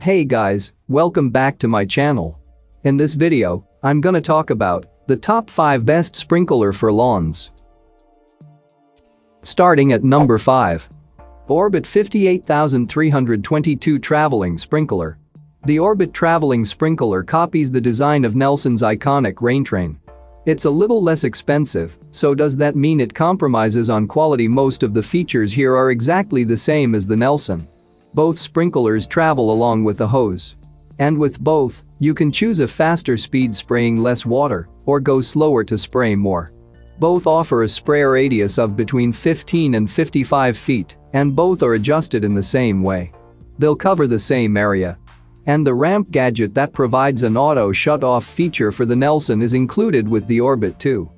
Hey guys, welcome back to my channel. In this video, I'm gonna talk about the top 5 best sprinkler for lawns. Starting at number 5. Orbit 58322 Traveling Sprinkler. The Orbit Traveling Sprinkler copies the design of Nelson's iconic rain train. It's a little less expensive, so does that mean it compromises on quality? Most of the features here are exactly the same as the Nelson. Both sprinklers travel along with the hose. And with both, you can choose a faster speed spraying less water or go slower to spray more. Both offer a spray radius of between 15 and 55 feet, and both are adjusted in the same way. They'll cover the same area. And the ramp gadget that provides an auto shut-off feature for the Nelson is included with the Orbit too.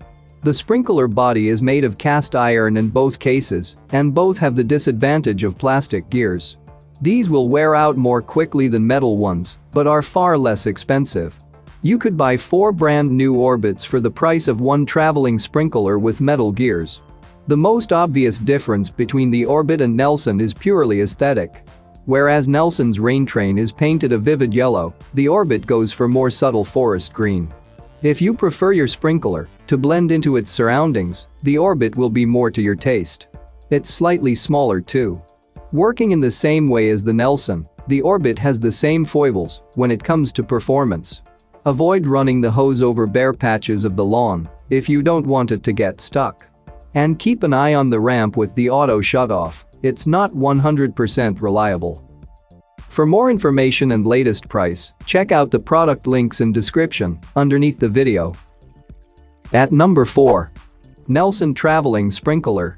The sprinkler body is made of cast iron in both cases, and both have the disadvantage of plastic gears. These will wear out more quickly than metal ones, but are far less expensive. You could buy 4 brand new Orbits for the price of one traveling sprinkler with metal gears. The most obvious difference between the Orbit and Nelson is purely aesthetic. Whereas Nelson's rain train is painted a vivid yellow, the Orbit goes for more subtle forest green. If you prefer your sprinkler to blend into its surroundings, the Orbit will be more to your taste. It's slightly smaller too. Working in the same way as the Nelson, the Orbit has the same foibles when it comes to performance. Avoid running the hose over bare patches of the lawn if you don't want it to get stuck. And keep an eye on the ramp with the auto shut-off. It's not 100% reliable. For more information and latest price, check out the product links in description underneath the video. At number 4. Nelson Traveling Sprinkler.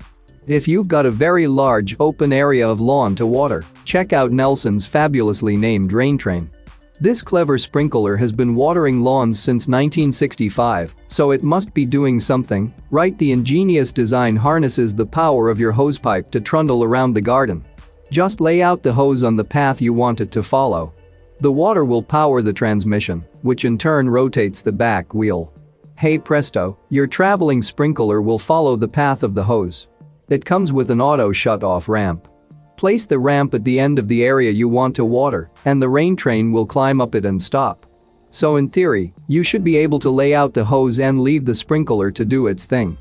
If you've got a very large open area of lawn to water, check out Nelson's fabulously named rain train. This clever sprinkler has been watering lawns since 1965, so it must be doing something right. The ingenious design harnesses the power of your hosepipe to trundle around the garden. Just lay out the hose on the path you want it to follow. The water will power the transmission, which in turn rotates the back wheel. Hey presto, your traveling sprinkler will follow the path of the hose. It comes with an auto shut-off ramp. Place the ramp at the end of the area you want to water, and the rain train will climb up it and stop. So in theory, you should be able to lay out the hose and leave the sprinkler to do its thing.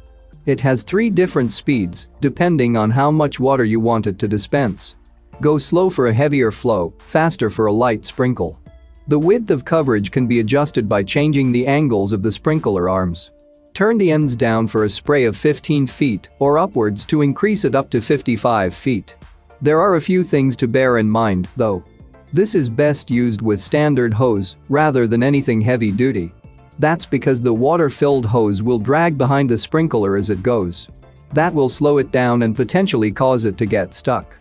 It has 3 different speeds, depending on how much water you want it to dispense. Go slow for a heavier flow, faster for a light sprinkle. The width of coverage can be adjusted by changing the angles of the sprinkler arms. Turn the ends down for a spray of 15 feet or upwards to increase it up to 55 feet. There are a few things to bear in mind, though. This is best used with standard hose rather than anything heavy duty. That's because the water-filled hose will drag behind the sprinkler as it goes. That will slow it down and potentially cause it to get stuck.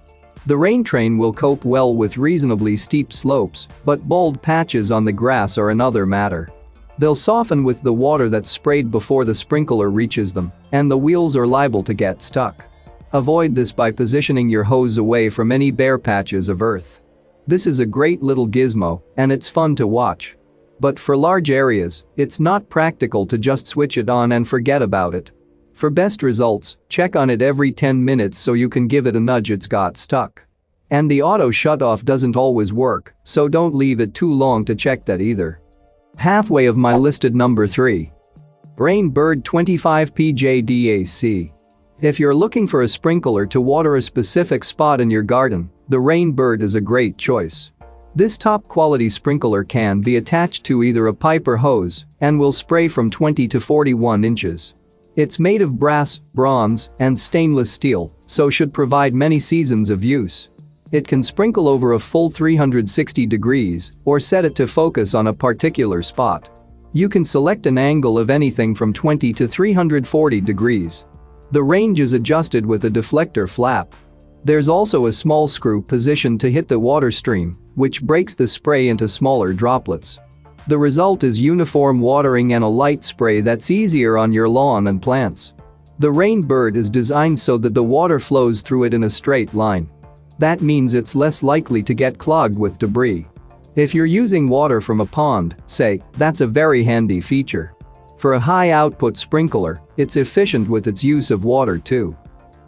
The rain train will cope well with reasonably steep slopes, but bald patches on the grass are another matter. They'll soften with the water that's sprayed before the sprinkler reaches them, and the wheels are liable to get stuck. Avoid this by positioning your hose away from any bare patches of earth. This is a great little gizmo, and it's fun to watch. But for large areas, it's not practical to just switch it on and forget about it. For best results, check on it every 10 minutes so you can give it a nudge it's got stuck. And the auto shut-off doesn't always work, so don't leave it too long to check that either. Halfway of my listed number 3. Rainbird 25 PJDAC. If you're looking for a sprinkler to water a specific spot in your garden, the Rainbird is a great choice. This top-quality sprinkler can be attached to either a pipe or hose and will spray from 20 to 41 inches. It's made of brass, bronze, and stainless steel, so should provide many seasons of use. It can sprinkle over a full 360 degrees or set it to focus on a particular spot. You can select an angle of anything from 20 to 340 degrees. The range is adjusted with a deflector flap. There's also a small screw positioned to hit the water stream, which breaks the spray into smaller droplets. The result is uniform watering and a light spray that's easier on your lawn and plants. The Rainbird is designed so that the water flows through it in a straight line. That means it's less likely to get clogged with debris. If you're using water from a pond, say, that's a very handy feature. For a high-output sprinkler, it's efficient with its use of water too.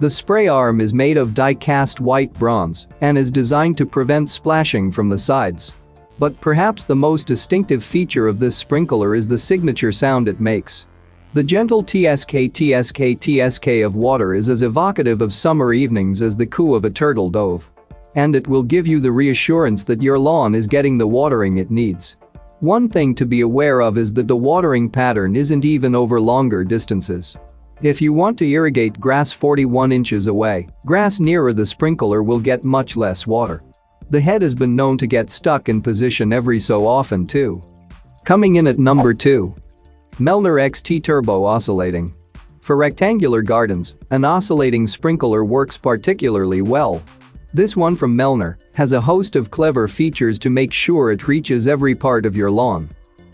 The spray arm is made of die-cast white bronze and is designed to prevent splashing from the sides. But perhaps the most distinctive feature of this sprinkler is the signature sound it makes. The gentle tsk tsk tsk of water is as evocative of summer evenings as the coo of a turtle dove. And it will give you the reassurance that your lawn is getting the watering it needs. One thing to be aware of is that the watering pattern isn't even over longer distances. If you want to irrigate grass 41 inches away, grass nearer the sprinkler will get much less water. The head has been known to get stuck in position every so often too. Coming in at number 2. Melner XT Turbo Oscillating. For rectangular gardens, an oscillating sprinkler works particularly well. This one from Melner has a host of clever features to make sure it reaches every part of your lawn.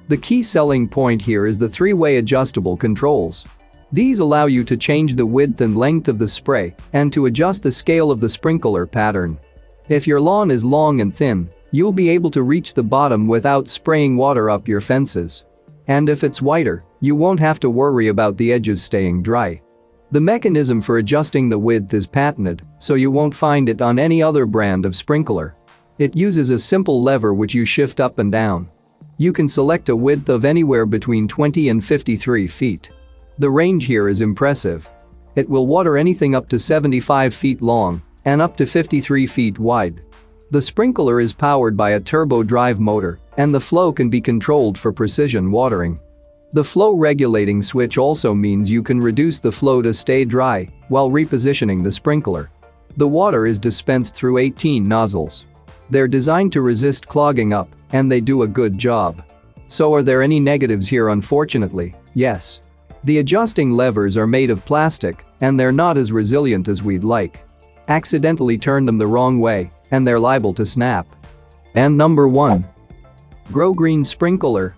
The key selling point here is the 3-way adjustable controls. These allow you to change the width and length of the spray and to adjust the scale of the sprinkler pattern. If your lawn is long and thin, you'll be able to reach the bottom without spraying water up your fences. And if it's wider, you won't have to worry about the edges staying dry. The mechanism for adjusting the width is patented, so you won't find it on any other brand of sprinkler. It uses a simple lever which you shift up and down. You can select a width of anywhere between 20 and 53 feet. The range here is impressive. It will water anything up to 75 feet long and up to 53 feet wide. The sprinkler is powered by a turbo drive motor, and the flow can be controlled for precision watering. The flow regulating switch also means you can reduce the flow to stay dry while repositioning the sprinkler. The water is dispensed through 18 nozzles. They're designed to resist clogging up, and they do a good job. So are there any negatives here? Unfortunately, yes. The adjusting levers are made of plastic, and they're not as resilient as we'd like. Accidentally turn them the wrong way, and they're liable to snap. And number 1. Grow Green Sprinkler.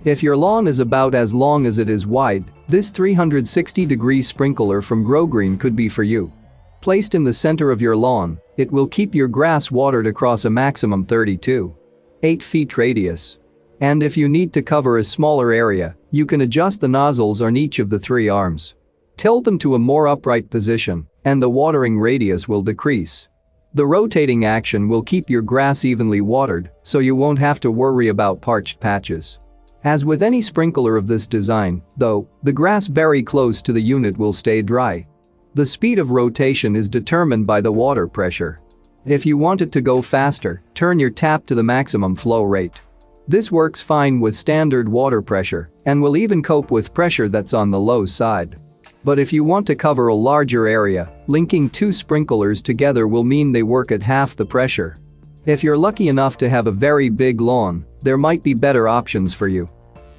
If your lawn is about as long as it is wide, this 360-degree sprinkler from Grow Green could be for you. Placed in the center of your lawn, it will keep your grass watered across a maximum 32.8 feet radius. And if you need to cover a smaller area, you can adjust the nozzles on each of the 3 arms. Tilt them to a more upright position, and the watering radius will decrease. The rotating action will keep your grass evenly watered, so you won't have to worry about parched patches. As with any sprinkler of this design, though, the grass very close to the unit will stay dry. The speed of rotation is determined by the water pressure. If you want it to go faster, turn your tap to the maximum flow rate. This works fine with standard water pressure and will even cope with pressure that's on the low side. But if you want to cover a larger area, linking 2 sprinklers together will mean they work at half the pressure. If you're lucky enough to have a very big lawn, there might be better options for you.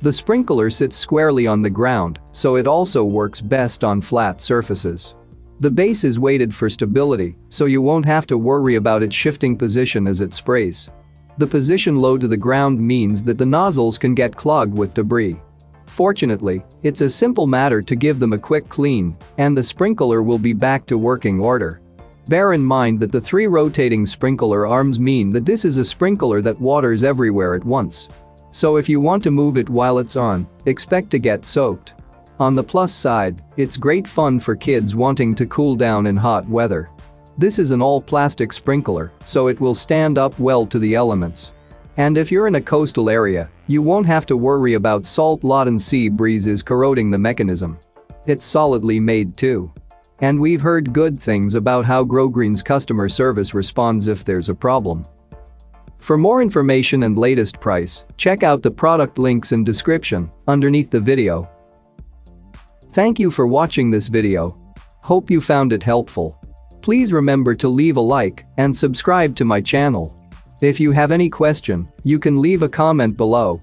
The sprinkler sits squarely on the ground, so it also works best on flat surfaces. The base is weighted for stability, so you won't have to worry about it shifting position as it sprays. The position low to the ground means that the nozzles can get clogged with debris. Fortunately, it's a simple matter to give them a quick clean, and the sprinkler will be back to working order. Bear in mind that the 3 rotating sprinkler arms mean that this is a sprinkler that waters everywhere at once. So if you want to move it while it's on, expect to get soaked. On the plus side, it's great fun for kids wanting to cool down in hot weather. This is an all-plastic sprinkler, so it will stand up well to the elements. And if you're in a coastal area, you won't have to worry about salt and sea breezes corroding the mechanism. It's solidly made too. And we've heard good things about how Grow Green's customer service responds if there's a problem. For more information and latest price, check out the product links in description underneath the video. Thank you for watching this video. Hope you found it helpful. Please remember to leave a like and subscribe to my channel. If you have any question, you can leave a comment below.